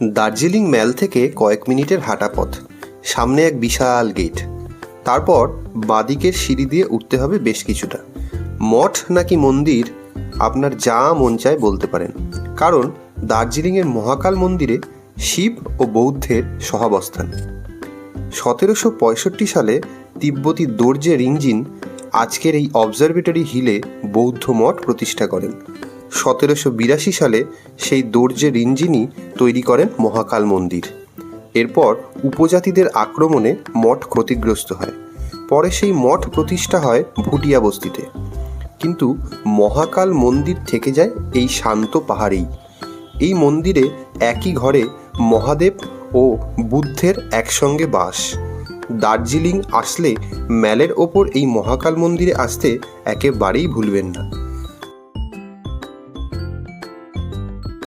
দার্জিলিং ম্যাল থেকে কয়েক মিনিটের হাঁটা পথ, সামনে এক বিশাল গেট, তারপর বাঁদিকের সিঁড়ি দিয়ে উঠতে হবে বেশ কিছুটা। মঠ নাকি মন্দির আপনার যা মন চায় বলতে পারেন, কারণ দার্জিলিংয়ের মহাকাল মন্দিরে শিব ও বৌদ্ধের সহাবস্থান। 1765 সালে তিব্বতী দোর্জে রিঞ্জিন আজকের এই অবজারভেটরি হিলে বৌদ্ধ মঠ প্রতিষ্ঠা করেন। 1782 সালে সেই দোর্জে রিঞ্জিনই তৈরি করেন মহাকাল মন্দির। এরপর উপজাতিদের আক্রমণে মঠ ক্ষতিগ্রস্ত হয়। পরে সেই মঠ প্রতিষ্ঠা হয় ভুটিয়া বস্তিতে। কিন্তু মহাকাল মন্দির থেকে যায় এই শান্ত পাহাড়েই। এই মন্দিরে একই ঘরে মহাদেব ও বুদ্ধের একসঙ্গে বাস। দার্জিলিং আসলে ম্যালের ওপর এই মহাকাল মন্দিরে আসতে একেবারেই ভুলবেন না।